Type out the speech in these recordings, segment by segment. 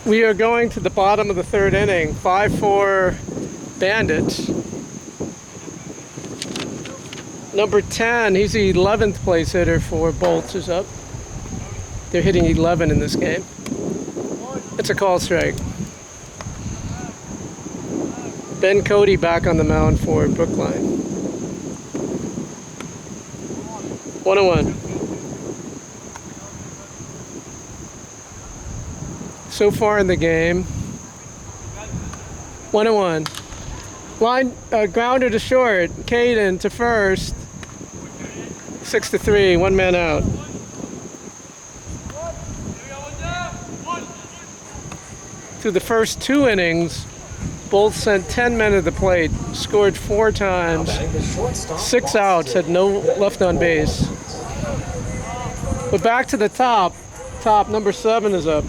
We are going to the bottom of the third inning. 5-4 Bandits. Number 10, he's the 11th place hitter for Bolts, is up. They're hitting 11 in this game. It's a call strike. Ben Cody back on the mound for Brookline. 1-1. So far in the game, 1-1. Line grounder to short. Caden to first. 6-3. 1 man out. Through the first 2 innings, Bolts sent 10 men to the plate, scored 4 times, 6 outs, had no left on base. But back to the top. Number 7 is up.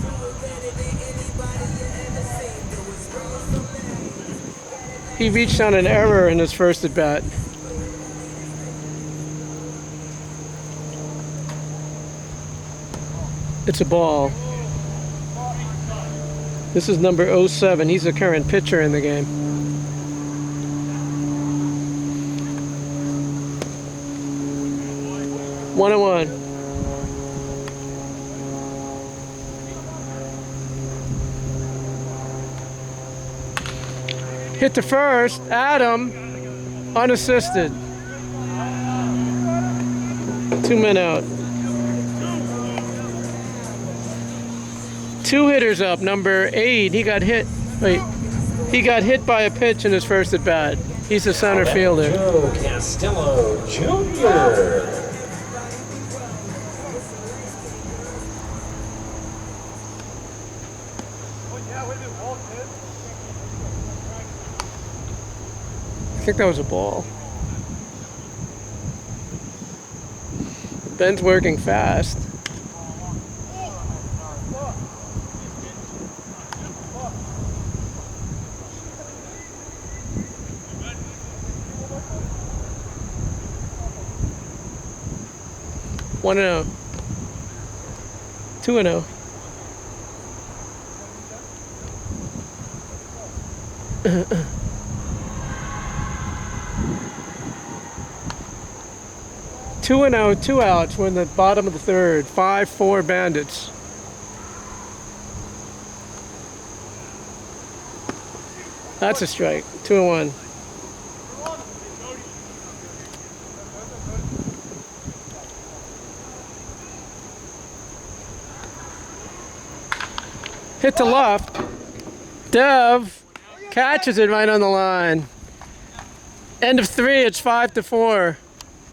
He reached on an error in his first at bat. It's a ball. This is number 07. He's the current pitcher in the game. One and one. Hit to first. Adam, unassisted. 2 men out. 2 hitters up. Number 8, he got hit. Wait, he got hit by a pitch in his first at bat. He's a center fielder. Joe Castillo Jr. I think that was a ball. Ben's working fast. One and 0. 2-0. Two and 0, 2 outs. We're in the bottom of the third. 5-4 Bandits. That's a strike. 2-1. Hit to left. Dev catches it right on the line. End of 3. It's 5-4.